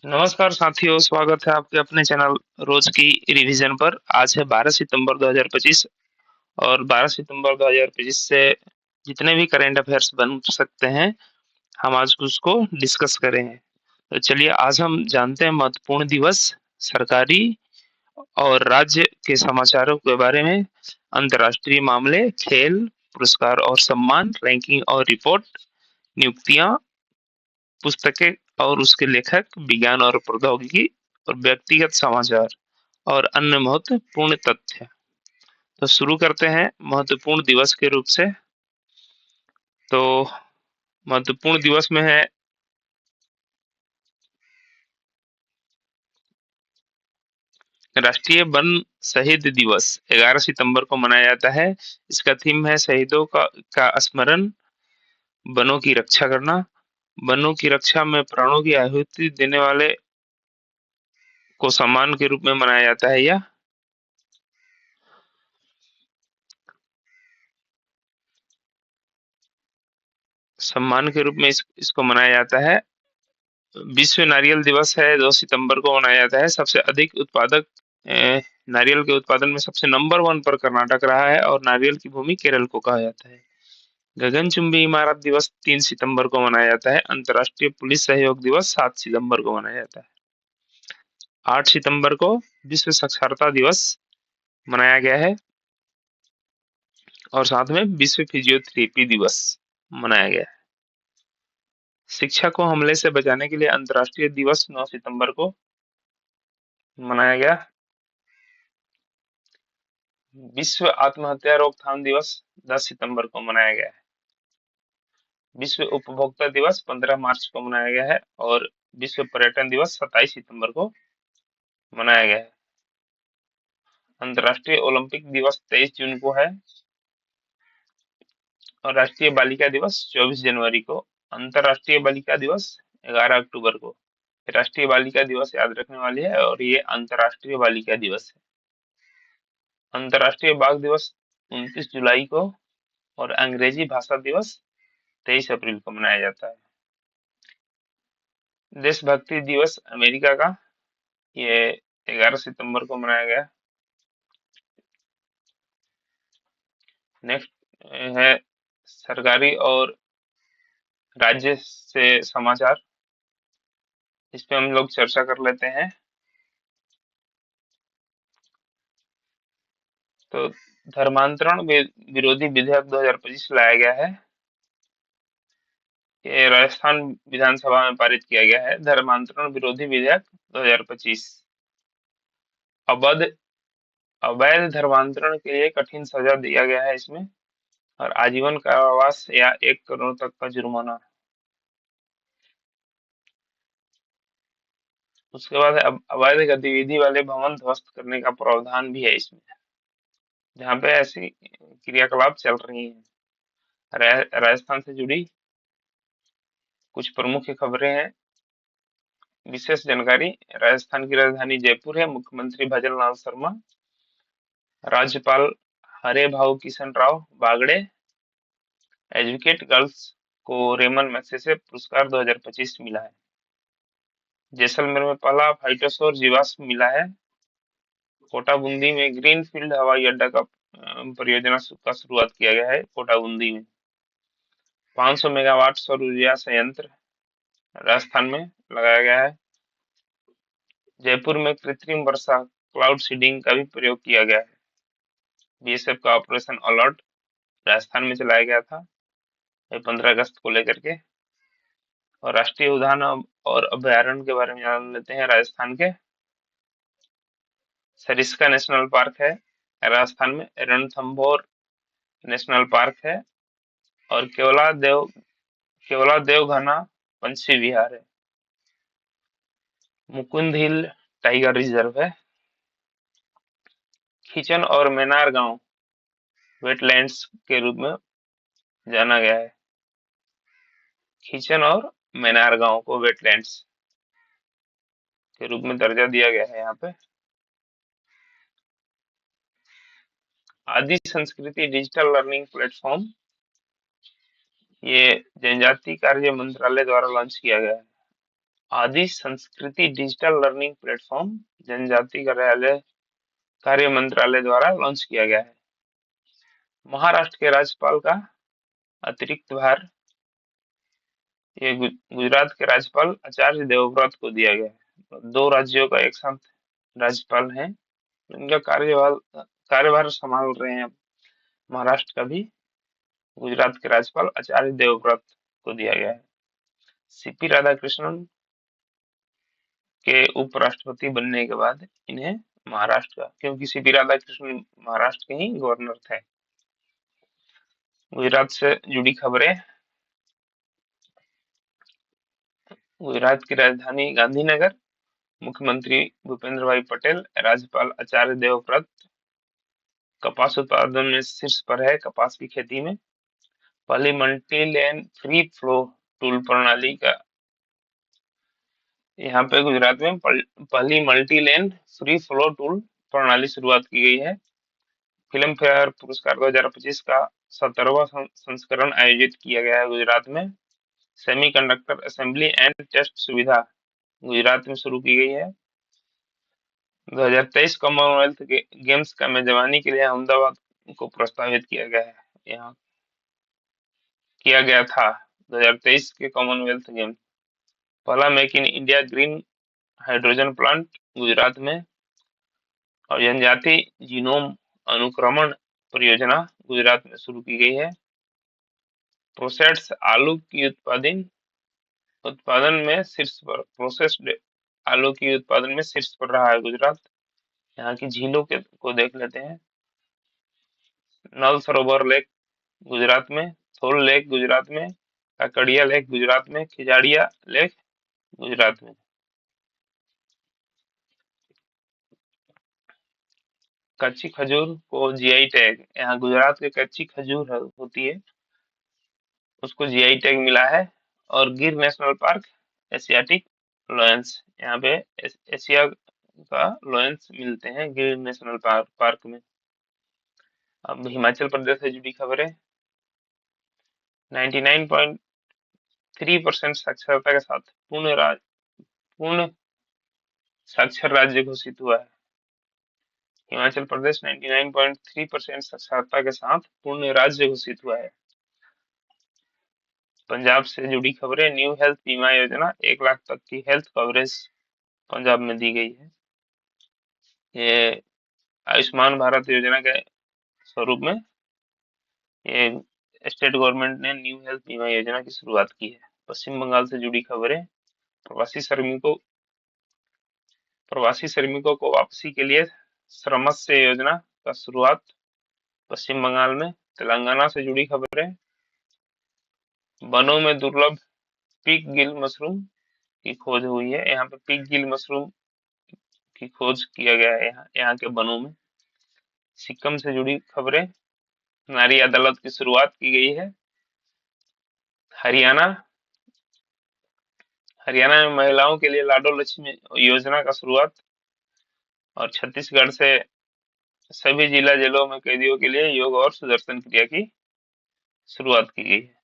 नमस्कार साथियों, स्वागत है आपके अपने चैनल रोज की रिवीजन पर। आज है 12 सितंबर 2025 और 12 सितंबर 2025 से जितने भी करंट अफेयर्स बन सकते हैं, हम आज उसको डिस्कस करेंगे। तो चलिए आज हम जानते हैं महत्वपूर्ण दिवस, सरकारी और राज्य के समाचारों के बारे में, अंतर्राष्ट्रीय मामले, खेल, पुरस्कार और सम्मान, रैंकिंग और रिपोर्ट, नियुक्तियां, पुस्तकें और उसके लेखक, विज्ञान और प्रौद्योगिकी और व्यक्तिगत समाचार और अन्य महत्वपूर्ण तथ्य। तो शुरू करते हैं महत्वपूर्ण दिवस के रूप से। तो महत्वपूर्ण दिवस में है राष्ट्रीय वन शहीद दिवस। 11 सितंबर को मनाया जाता है। इसका थीम है शहीदों का स्मरण, वनों की रक्षा करना। वनों की रक्षा में प्राणों की आहुति देने वाले को सम्मान के रूप में मनाया जाता है। यह सम्मान के रूप में इसको मनाया जाता है। विश्व नारियल दिवस है, 2 सितंबर को मनाया जाता है। सबसे अधिक उत्पादक नारियल के उत्पादन में सबसे नंबर 1 पर कर्नाटक रहा है और नारियल की भूमि केरल को कहा जाता है। गगनचुंबी इमारत दिवस 3 सितंबर को मनाया जाता है। अंतर्राष्ट्रीय पुलिस सहयोग दिवस 7 सितंबर को मनाया जाता है। 8 सितंबर को विश्व साक्षरता दिवस मनाया गया है और साथ में विश्व फिजियोथेरेपी दिवस मनाया गया है। शिक्षा को हमले से बचाने के लिए अंतर्राष्ट्रीय दिवस 9 सितंबर को मनाया गया। विश्व आत्महत्या रोकथाम दिवस 10 सितंबर को मनाया गया है। विश्व उपभोक्ता दिवस 15 मार्च को मनाया गया है और विश्व पर्यटन दिवस 27 सितंबर को मनाया गया है। अंतर्राष्ट्रीय ओलंपिक दिवस 23 जून को है और राष्ट्रीय बालिका दिवस 24 जनवरी को। अंतर्राष्ट्रीय बालिका दिवस 11 अक्टूबर को। राष्ट्रीय बालिका दिवस याद रखने वाली है और ये अंतर्राष्ट्रीय बालिका दिवस है। अंतर्राष्ट्रीय बाघ दिवस 29 जुलाई को और अंग्रेजी भाषा दिवस 23 अप्रैल को मनाया जाता है। देशभक्ति दिवस अमेरिका का, ये 11 सितंबर को मनाया गया। नेक्स्ट है सरकारी और राज्य से समाचार। इस पे हम लोग चर्चा कर लेते हैं। तो धर्मांतरण विरोधी विधेयक 2025 लाया गया है। ये राजस्थान विधानसभा में पारित किया गया है। धर्मांतरण विरोधी विधेयक 2025। अवैध अवैध धर्मांतरण के लिए कठिन सजा दिया गया है इसमें, और आजीवन कारावास या 1 करोड़ तक का जुर्माना। उसके बाद अवैध गतिविधि वाले भवन ध्वस्त करने का प्रावधान भी है इसमें, जहाँ पे ऐसी क्रियाकलाप चल रही हैं। राजस्थान से जुड़ी कुछ प्रमुख खबरें हैं। विशेष जानकारी। राजस्थान की राजधानी जयपुर है। मुख्यमंत्री भजन लाल शर्मा, राज्यपाल हरे भाऊ किशन राव बागड़े, एजुकेट गर्ल्स को रेमन मैग्सेसे पुरस्कार 2025 मिला है। जैसलमेर में पहला फाइटोसौर जीवाश्म मिला है। कोटा बूंदी में ग्रीन फील्ड हवाई अड्डा का परियोजना का शुरुआत किया गया है। कोटा बूंदी में 500 मेगावाट सौर ऊर्जा संयंत्र राजस्थान में लगाया गया है। जयपुर में कृत्रिम वर्षा क्लाउड सीडिंग का भी प्रयोग किया गया है। बीएसएफ का ऑपरेशन अलर्ट राजस्थान में चलाया गया था 15 अगस्त को लेकर के। और राष्ट्रीय उद्यान और अभ्यारण्य के बारे में जान लेते हैं। राजस्थान के सरिस्का नेशनल पार्क है राजस्थान में। रणथंभौर नेशनल पार्क है और केवला देवघाना पंछी विहार है। मुकुंद हिल टाइगर रिजर्व है। खीचन और मेनार गांव वेटलैंड्स के रूप में जाना गया है। खीचन और मेनार गांव को वेटलैंड्स के रूप में दर्जा दिया गया है यहाँ पे। आदि संस्कृति डिजिटल लर्निंग प्लेटफॉर्म, ये जनजाति कार्य मंत्रालय द्वारा लॉन्च किया गया है। आदि संस्कृति डिजिटल लर्निंग प्लेटफॉर्म जनजाति कार्य मंत्रालय द्वारा लॉन्च किया गया है। महाराष्ट्र के राज्यपाल का अतिरिक्त भार ये गुजरात के राज्यपाल आचार्य देवव्रत को दिया गया है। दो राज्यों का एक साथ राज्यपाल है, इनका कार्यभार संभाल रहे हैं। महाराष्ट्र का भी गुजरात के राज्यपाल आचार्य देवव्रत को दिया गया है। सीपी राधाकृष्णन के उपराष्ट्रपति बनने के बाद इन्हें महाराष्ट्र का, क्योंकि सीपी राधाकृष्णन महाराष्ट्र के ही गवर्नर थे। गुजरात से जुड़ी खबरें। गुजरात की राजधानी गांधीनगर, मुख्यमंत्री भूपेंद्र भाई पटेल, राज्यपाल आचार्य देवव्रत। कपास उत्पादन में शीर्ष पर है। कपास की खेती में पहली multi lane free flow tool प्रणाली का यहाँ पे गुजरात में पहली multi lane free flow tool प्रणाली शुरुआत की गई है। फिल्म फेयर पुरस्कार 2025 का 17वां संस्करण आयोजित किया गया है गुजरात में। सेमीकंडक्टर असेंबली एंड टेस्ट सुविधा गुजरात में शुरू की गई है। 2023 कॉमनवेल्थ गेम्स का मेजबानी के लिए अहमदाबाद को प्रस्तावित किया गया है। यहाँ किया गया था 2023 के कॉमनवेल्थ गेम्स। पहला make in India green hydrogen plant Gujarat में, और जनजाति जीनोम अनुक्रमण परियोजना गुजरात में शुरू की गई है। प्रोसेस्ड आलू की उत्पादन में शीर्ष पर प्रोसेस्ड आलू की उत्पादन में शीर्ष पर रहा है गुजरात। यहाँ की झीलों को देख लेते हैं। नल सरोवर लेक गुजरात में, थोल लेक गुजरात में, काकड़िया लेक गुजरात में, खिजाड़िया लेक गुजरात में। कच्ची खजूर को जीआई टैग, यहाँ गुजरात की कच्ची खजूर होती है, उसको जीआई टैग मिला है। और गिर नेशनल पार्क एशियाटिक लॉयंस, यहाँ पे एशिया का लॉयंस मिलते हैं गिर नेशनल पार्क में। अब हिमाचल प्रदेश से जुड़ी खबर है। 99.3% साक्षरता के साथ पूर्ण साक्षर राज्य घोषित हुआ है। हिमाचल प्रदेश 99.3% साक्षरता के साथ पूर्ण राज्य घोषित हुआ है। पंजाब से जुड़ी खबरें। न्यू हेल्थ बीमा योजना 1 लाख तक की हेल्थ कवरेज पंजाब में दी गई है। ये आयुष्मान भारत योजना के स्वरूप में ये स्टेट गवर्नमेंट ने न्यू हेल्थ बीमा योजना की शुरुआत की है। पश्चिम बंगाल से जुड़ी खबरें। प्रवासी श्रमिकों को वापसी के लिए श्रमस्य योजना का शुरुआत पश्चिम बंगाल में। तेलंगाना से जुड़ी खबरें। वनों में दुर्लभ पिग गिल मशरूम की खोज हुई है। यहाँ पे पिग गिल मशरूम की खोज किया गया है यहाँ के वनों में। सिक्किम से जुड़ी खबरें। नारी अदालत की शुरुआत की गई है। हरियाणा में महिलाओं के लिए लाडो लक्ष्मी योजना का शुरुआत। और छत्तीसगढ़ से सभी जिला जेलों में कैदियों के लिए योग और सुदर्शन क्रिया की शुरुआत की गई है।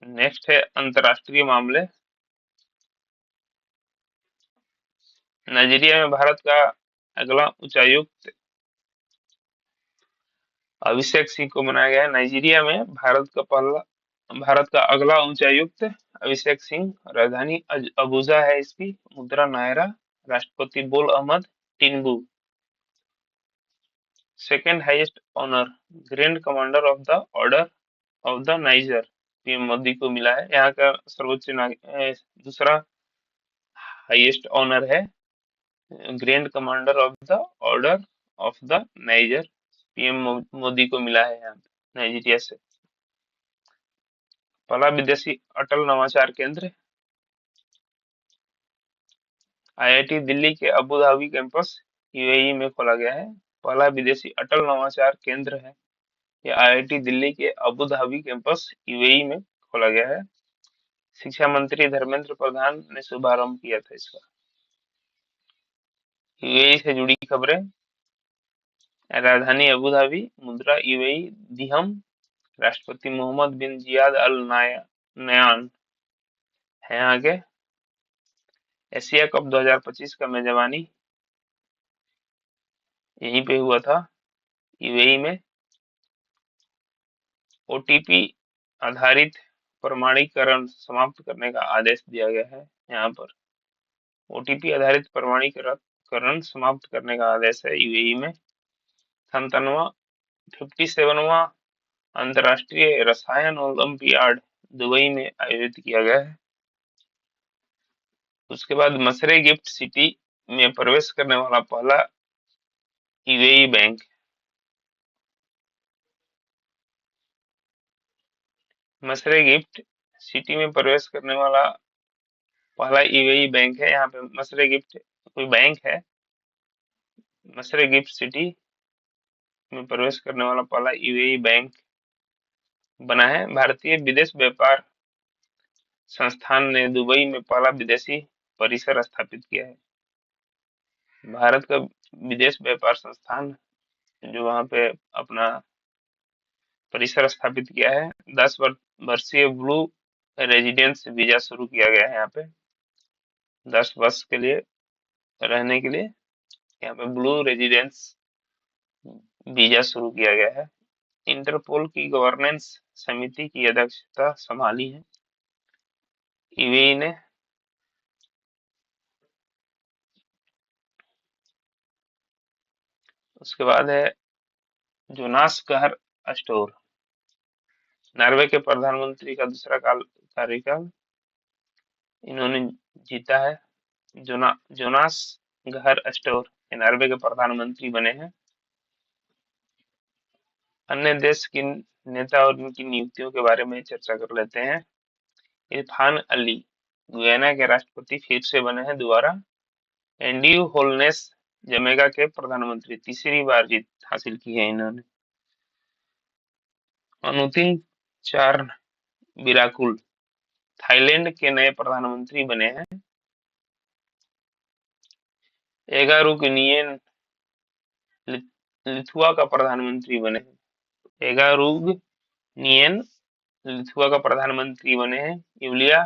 नेक्स्ट है अंतरराष्ट्रीय मामले। नाइजीरिया में भारत का अगला उच्चायुक्त अभिषेक सिंह को बनाया गया है। नाइजीरिया में भारत का अगला उच्चायुक्त अभिषेक सिंह। राजधानी अबुजा है इसकी। मुद्रा नायरा। राष्ट्रपति Bola Ahmed Tinubu. Second highest honour grand commander of the order of the Niger PM Modi को मिला है। यहाँ का सर्वोच्च दूसरा हाईएस्ट ऑनर है grand commander of the order of the Niger, PM Modi को मिला है यहाँ नाइजीरिया से। पहला विदेशी अटल नवाचार केंद्र आईआईटी दिल्ली के अबू धाबी कैंपस यूएई में खोला गया है। पहला विदेशी अटल नवाचार केंद्र है यह आईआईटी दिल्ली के अबू धाबी कैंपस यूएई में खोला गया है। शिक्षा मंत्री धर्मेंद्र प्रधान ने शुभारंभ किया था इसका। यूएई से जुड़ी खबरें। राजधानी अबू धाबी, मुद्रा यूएई दिहम, राष्ट्रपति मोहम्मद बिन जियाद अल नयान है यहाँ के। एशिया कप 2025 का मेजबानी यहीं पे हुआ था, यूएई में। ओटीपी आधारित प्रमाणीकरण समाप्त करने का आदेश दिया गया है। यहाँ पर ओटीपी आधारित प्रमाणीकरण समाप्त करने का आदेश है यूएई में। 57वां अंतर्राष्ट्रीय रसायन ओलंपियाड दुबई में आयोजित किया गया है। उसके बाद मसरे गिफ्ट सिटी में प्रवेश करने वाला पहला यूएई बैंक। मसरे गिफ्ट सिटी में प्रवेश करने वाला पहला यूएई बैंक है। यहाँ पे मसरे गिफ्ट कोई बैंक है, मसरे गिफ्ट सिटी में प्रवेश करने वाला पहला यूएई बैंक बना है। भारतीय विदेश व्यापार संस्थान ने दुबई में पहला विदेशी परिसर स्थापित किया है। भारत का विदेश व्यापार संस्थान जो वहां पे अपना परिसर स्थापित किया है। 10 वर्षीय ब्लू रेजिडेंस वीजा शुरू किया गया है यहाँ पे। 10 वर्ष के लिए रहने के लिए यहाँ पे ब्लू रेजिडेंस वीजा शुरू किया गया है। इंटरपोल की गवर्नेंस समिति की अध्यक्षता संभाली है यूएई ने। उसके बाद है जोनास गहर स्टोर, नॉर्वे के प्रधानमंत्री का दूसरा कार्यकाल इन्होंने जीता है। जोनास गहर स्टोर नॉर्वे के प्रधानमंत्री बने हैं। अन्य देश की नेता और उनकी नियुक्तियों के बारे में चर्चा कर लेते हैं। इरफान अली गुयाना के राष्ट्रपति फिर से बने हैं दोबारा। एंड्रयू होलनेस जमैका के प्रधानमंत्री, तीसरी बार जीत हासिल की है इन्होंने। अनुतिन चारविराकुल थाईलैंड के नए प्रधानमंत्री बने हैं। एगारुगनियन लिथुआ का प्रधानमंत्री बने हैं। एगारुगनियन लिथुआ का प्रधानमंत्री बने हैं। यूलिया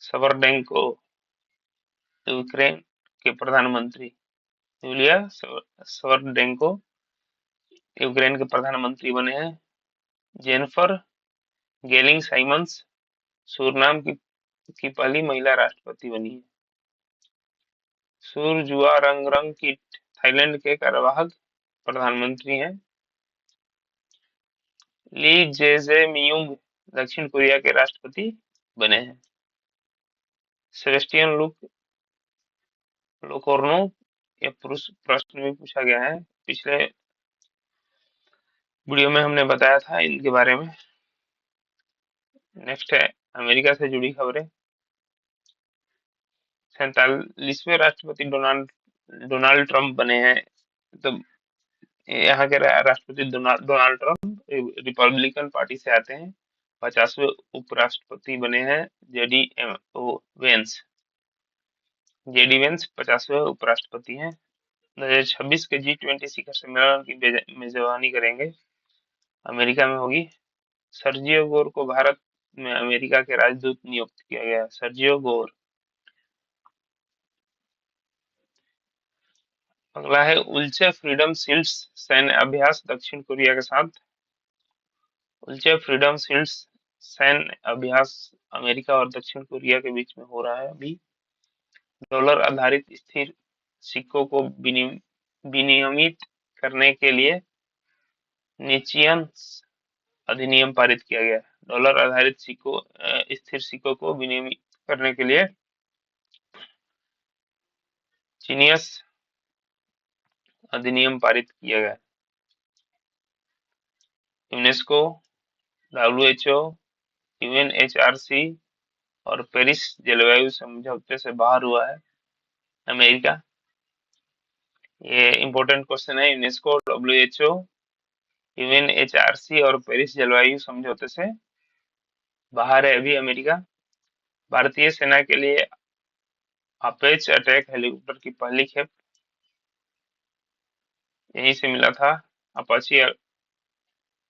सवरडेंको यूक्रेन के प्रधानमंत्री, यूलिया सवरडेंको यूक्रेन के प्रधानमंत्री बने हैं। जेनिफर गेलिंग साइमंस सूरनाम की पहली महिला राष्ट्रपति बनी है। सूरजुआरंगरंगकिट थाईलैंड के कार्यवाहक प्रधानमंत्री हैं। ली जेजे-मियुंग दक्षिण कोरिया के राष्ट्रपति बने हैं। सेबेस्टियन लोकोर्नो, ये पुरुष प्रश्न भी पूछा गया है, पिछले वीडियो में हमने बताया था इनके बारे में। नेक्स्ट है अमेरिका से जुड़ी खबरें। 47वें राष्ट्रपति डोनाल्ड ट्रंप बने हैं। तो यहाँ के राष्ट्रपति डोनाल्ड ट्रंप रिपब्लिकन पार्टी से आते हैं। 50वें उपराष्ट्रपति बने हैं जेडी वेंस 50वें उपराष्ट्रपति हैं। 2026 के G20 शिखर सम्मेलन की मेजबानी करेंगे, अमेरिका में होगी। सर्जियो गोर को भारत में अमेरिका के राजदूत नियुक्त किया गया। Sergio Gor. अगला है उल्चे फ्रीडम शील्ड्स सैन्य अभ्यास दक्षिण कोरिया के साथ। उल्चे फ्रीडम शील्ड्स सैन्य अभ्यास अमेरिका और दक्षिण कोरिया के बीच में हो रहा है अभी। डॉलर आधारित स्थिर सिक्कों को विनियमित करने के लिए नीचियन अधिनियम पारित किया गया। डॉलर आधारित स्थिर सिक्कों को विनियमित करने के लिए चीनियस अधिनियम पारित किया गया। यूनेस्को, डब्ल्यूएचओ, यूएनएचआरसी और पेरिस जलवायु समझौते से बाहर हुआ है अमेरिका। ये इंपॉर्टेंट क्वेश्चन है। यूनेस्को, डब्ल्यूएचओ, यूएनएचआरसी और पेरिस जलवायु समझौते से बाहर है अभी अमेरिका। भारतीय सेना के लिए अपेच अटैक हेलीकॉप्टर की पहली खेप यहीं से मिला था। अपाची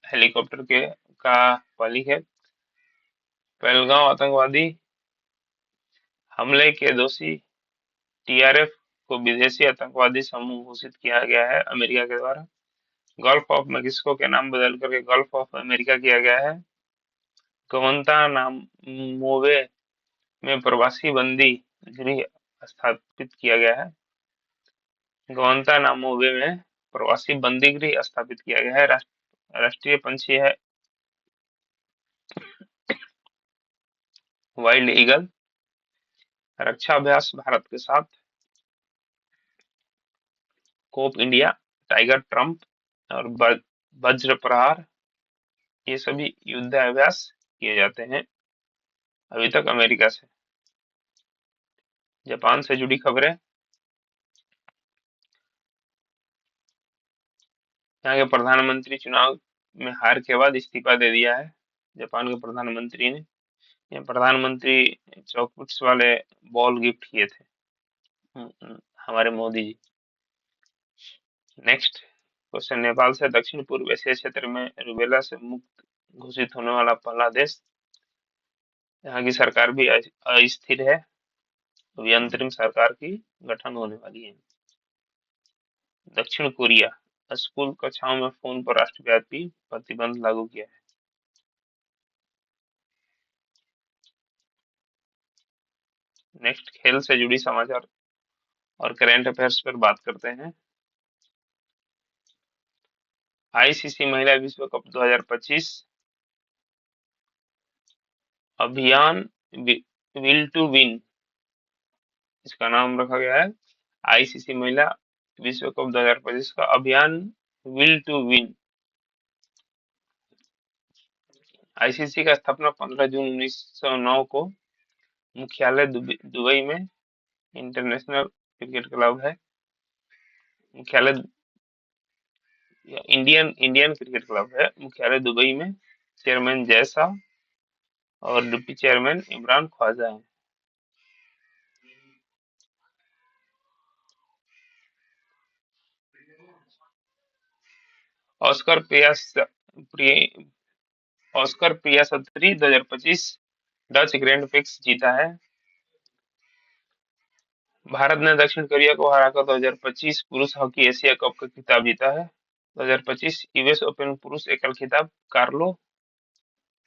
हेलीकॉप्टर के का मालिक है। पहलगांव आतंकवादी हमले के दोषी टीआरएफ को विदेशी आतंकवादी समूह घोषित किया गया है अमेरिका के द्वारा। गल्फ ऑफ मेक्सिको के नाम बदल करके गल्फ ऑफ अमेरिका किया गया है। ग्वांतानामोबे में प्रवासी बंदी गृह स्थापित किया गया है। ग्वांतानामोबे में प्रवासी बंदी गृह स्थापित किया गया है। राष्ट्रीय पंछी है वाइल्ड ईगल। रक्षा अभ्यास भारत के साथ कोप इंडिया, टाइगर ट्रंप और वज्र प्रहार, ये सभी युद्धाभ्यास किए जाते हैं अभी तक अमेरिका से। जापान से जुड़ी खबरें। यहाँ के प्रधानमंत्री चुनाव में हार के बाद इस्तीफा दे दिया है जापान के प्रधानमंत्री ने। ये प्रधानमंत्री चॉकलेट्स वाले बॉल गिफ्ट किए थे हमारे मोदी जी। नेक्स्ट क्वेश्चन, नेपाल से दक्षिण पूर्व एशिया क्षेत्र में रूबेला से मुक्त घोषित होने वाला पहला देश। यहाँ की सरकार भी अस्थिर है, अभी अंतरिम सरकार की गठन होने वाली है। दक्षिण कोरिया स्कूल कक्षाओं में फोन पर राष्ट्रव्यापी प्रतिबंध लागू किया है। नेक्स्ट खेल से जुड़ी समाचार और करंट अफेयर्स पर बात करते हैं। आईसीसी महिला विश्व कप 2025 अभियान विल टू विन, इसका नाम रखा गया है। आईसीसी महिला विश्व कप 2025 का अभियान विल टू विन। आईसीसी का स्थापना 15 जून 1909 को मुख्यालय दुबई में इंटरनेशनल क्रिकेट क्लब है। मुख्यालय इंडियन क्रिकेट क्लब है, मुख्यालय दुबई में। चेयरमैन जय शाह और डिप्टी चेयरमैन इमरान ख्वाजा है। ऑस्कर पियासत्री 2025 डच ग्रैंड प्रिक्स जीता है। भारत ने दक्षिण कोरिया को हराकर 2025 पुरुष हॉकी एशिया कप का खिताब जीता है। 2025 यूएस ओपन पुरुष एकल खिताब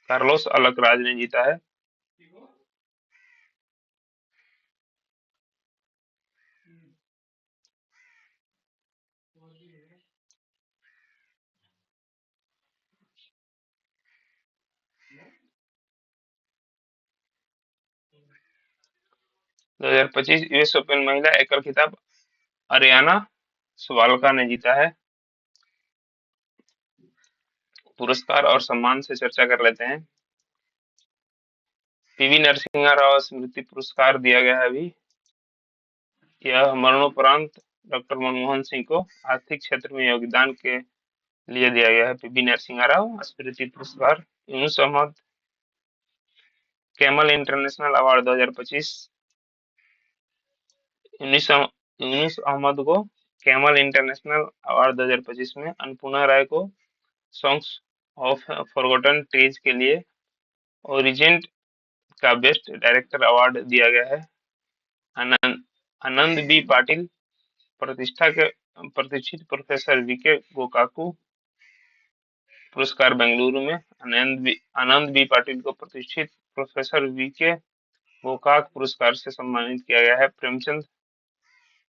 कार्लोस अल्कराज ने जीता है। दो 2025 यूएस ओपन महिला एकल खिताब अरियाना सवालका ने जीता है। पुरस्कार और सम्मान से चर्चा कर लेते हैं। पीवी नरसिम्हा राव स्मृति पुरस्कार दिया गया है अभी। यह मरणोपरांत डॉक्टर मनमोहन सिंह को आर्थिक क्षेत्र में योगदान के लिए दिया गया है। पीवी नरसिम्हा राव स्मृति पुरस्कार। Yunus Ahmed camel international award 2025। Yunus Ahmed को कैमल इंटरनेशनल अवार्ड 2025 में। अन्नपूर्णा राय को सॉन्ग्स ऑफ फॉरगॉटन ट्रीज के लिए ओरिजेंट का बेस्ट डायरेक्टर अवार्ड दिया गया है। आनंद बी पाटिल प्रतिष्ठा के प्रतिष्ठित प्रोफेसर वीके गोकाकू पुरस्कार बेंगलुरु में। आनंद बी पाटिल को प्रतिष्ठित प्रोफेसर वीके गोकाक पुरस्कार से सम्मानित किया गया है। प्रेमचंद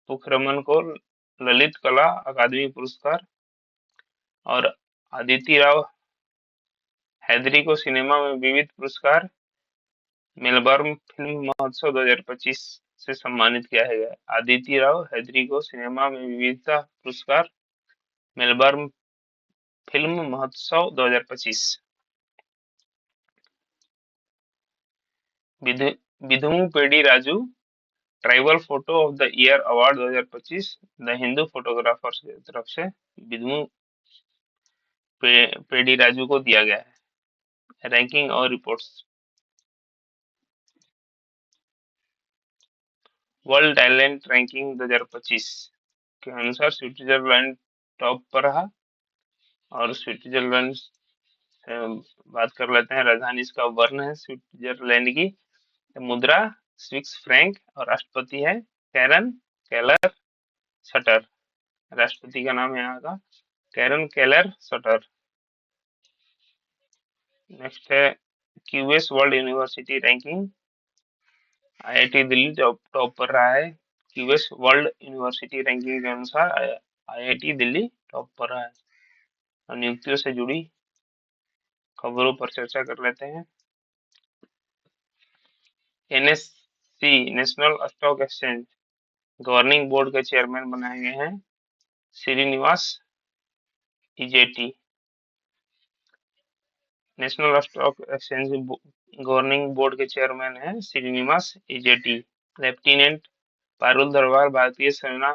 पुखरमन को ललित कला अकादमी पुरस्कार और अदिति राव हैदरी को सिनेमा में विविध पुरस्कार मेलबर्न फिल्म महोत्सव 2025 से सम्मानित किया गया है। अदिति राव हैदरी को सिनेमा में विविधता पुरस्कार मेलबर्न फिल्म महोत्सव 2025। विधुमु पेडी राजू tribal photo of the year award 2025 the Hindu photographers की तरफ से विधुमु पेडी राजू को दिया गया है। रैंकिंग और रिपोर्ट्स। वर्ल्ड टैलेंट रैंकिंग 2025 के अनुसार स्विट्जरलैंड टॉप पर रहा और स्विट्जरलैंड बात कर लेते हैं। राजधानी इसका बर्न है स्विट्जरलैंड की। मुद्रा स्विस फ्रैंक और राष्ट्रपति है कैरन केलर सटर। राष्ट्रपति का नाम है यहाँ का कैरन केलर सटर। नेक्स्ट है QS world university ranking. IIT Delhi top पर रहा है। क्यूएस वर्ल्ड यूनिवर्सिटी रैंकिंग के अनुसार आईआईटी दिल्ली टॉप पर रहा है। और नियुक्तियों से जुड़ी खबरों पर चर्चा कर लेते हैं। NSC national stock exchange governing board के चेयरमैन बनाए गए हैं Srinivas Injeti. National stock exchange governing board के चेयरमैन हैं श्रीनिवास इजेटी। लेफ्टिनेंट पारुल धरवाल भारतीय सेना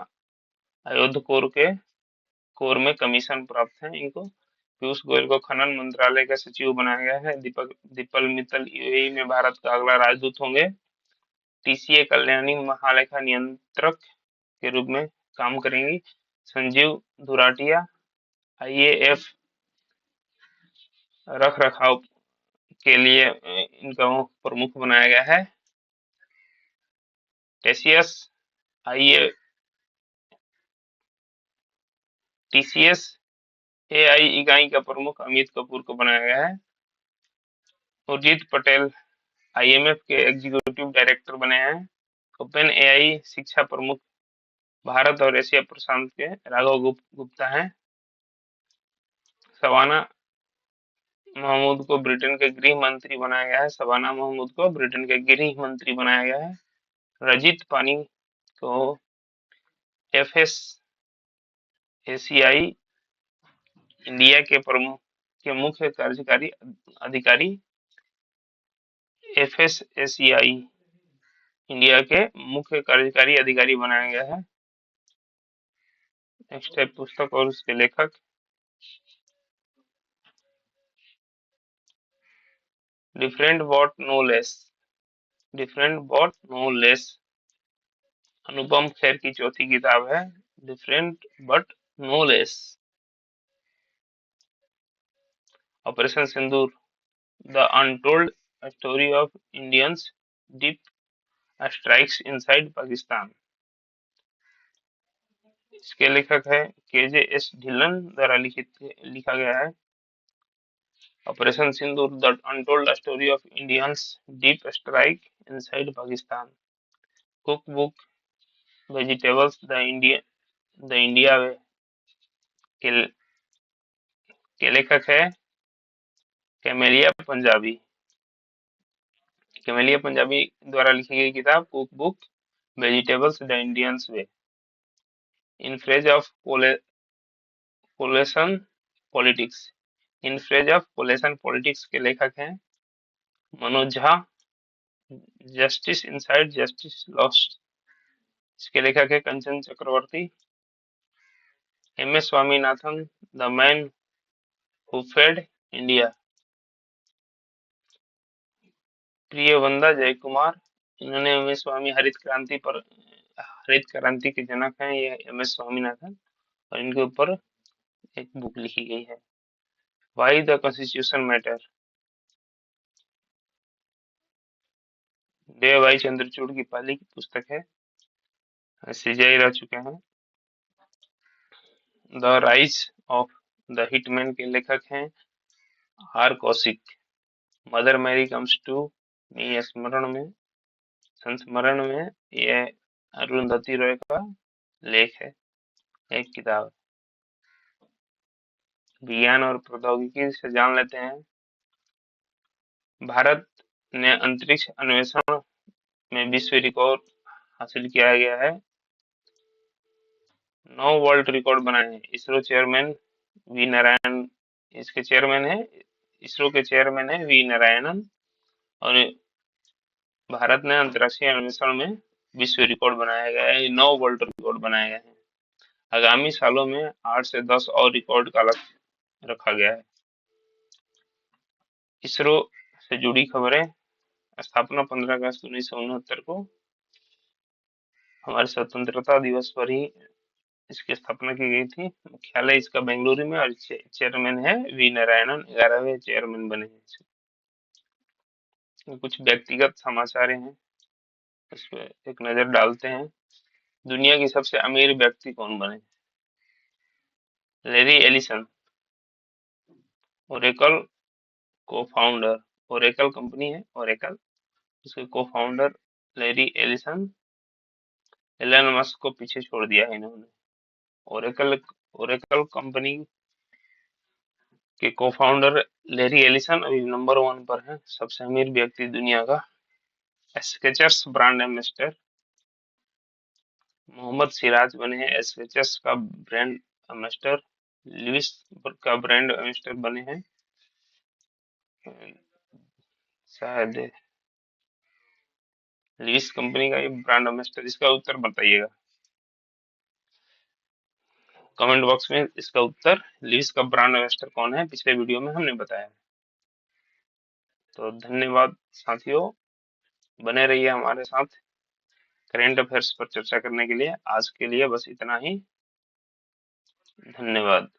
आयुध कोर में कमीशन प्राप्त है इनको। पीयूष गोयल को खनन मंत्रालय का सचिव बनाया गया है। दीपल मित्तल यूएई में भारत का अगला राजदूत होंगे। टीसीए कल्याणी महालेखा नियंत्रक के रूप में काम करेंगी। संजीव धुराटिया आईएएफ रख रखाव के लिए इनका प्रमुख बनाया गया है। टेसियस टीसीएस एआई इकाई का प्रमुख अमित कपूर को बनाया गया है। उर्जित पटेल आईएमएफ के एग्जीक्यूटिव डायरेक्टर बने हैं। ओपन एआई शिक्षा प्रमुख भारत और एशिया प्रशांत के राघव गुप्ता हैं। शबाना महमूद को ब्रिटेन के गृह मंत्री बनाया गया है। शबाना महमूद को ब्रिटेन के गृह मंत्री बनाया गया है। रजित पानी को एफएसएसीआई इंडिया के मुख्य कार्यकारी अधिकारी एफएसएसीआई इंडिया के मुख्य कार्यकारी अधिकारी बनाया गया है। नेक्स्ट है पुस्तक और उसके लेखक। Different but no less Anupam Kher की चौथी किताब है। Different but no less. Operation Sindoor the untold story of Indians deep strikes inside Pakistan. इसके लेखक है केजे एस ढिल्लन द्वारा लिखा गया है। Operation Sindoor the untold story of Indians deep strike inside Pakistan. Cookbook vegetables the India way के लेखक है कैमेलिया पंजाबी द्वारा लिखी गई किताब cookbook vegetables the Indians way in praise of coalition politics. In praise of coalition politics के लेखक हैं Manoj Jha. Justice inside justice lost इसके लेखक है Kanchan Chakraborty. M S Swaminathan the man who fed India. Priyamvada Jaikumar इन्होंने एम एस स्वामी हरित क्रांति के जनक हैं ये एम एस स्वामीनाथन और इनके ऊपर एक बुक लिखी गई है वाई द कॉन्स्टिट्यूशन मैटर। देव भाई चंद्रचूड़ की पहली पुस्तक है। सिजाई रह चुके हैं। The rise of the hitman के लेखक हैं R Kaushik. Mother Mary comes to me संस्मरण में यह अरुंधति रॉय का लेख है एक किताब। विज्ञान और प्रौद्योगिकी से जान लेते हैं। भारत ने अंतरिक्ष अन्वेषण में विश्व रिकॉर्ड हासिल किया गया है। 9 वर्ल्ड रिकॉर्ड बनाए हैं। इसरो चेयरमैन वी नारायण इसके चेयरमैन है। इसरो के चेयरमैन है वी नारायणन और भारत ने अंतरराष्ट्रीय अन्वेषण में विश्व रिकॉर्ड बनाया गया है। 9 वर्ल्ड रिकॉर्ड बनाए गए हैं। आगामी सालों में 8 से 10 और रिकॉर्ड का लक्ष्य रखा गया है। इसरो से जुड़ी खबरें। स्थापना 15 अगस्त 1969 को हमारे स्वतंत्रता दिवस पर ही इसकी स्थापना की गई थी। मुख्यालय इसका बेंगलुरु में और चेयरमैन है वी नारायणन, 11वें चेयरमैन बने हैं इसके। कुछ व्यक्तिगत समाचार हैं, इस पे एक नजर डालते हैं। दुनिया की सबसे अमीर व्यक्ति कौन बने? Larry Ellison, Oracle cofounder, Oracle company है ओरेकल, उसके cofounder Larry Ellison. Elon Musk को पीछे छोड़ दिया है इन्होंने। ओरेकल ओरेकल कंपनी के को फाउंडर लैरी एलिसन अभी नंबर 1 पर है, सबसे अमीर व्यक्ति दुनिया का। एस्केचर्स ब्रांड एम्बेसडर मोहम्मद सिराज बने हैं एस्केचर्स का ब्रांड एम्बेसडर। लुइस का ब्रांड एम्बेसडर बने हैं शायद लुइस कंपनी का ये ब्रांड एम्बेसडर। इसका उत्तर बताइएगा कमेंट बॉक्स में। इसका उत्तर लुइस का ब्रांड एम्बेसडर कौन है, पिछले वीडियो में हमने बताया। तो धन्यवाद साथियों, बने रहिए हमारे साथ करेंट अफेयर्स पर चर्चा करने के लिए। आज के लिए बस इतना ही, धन्यवाद।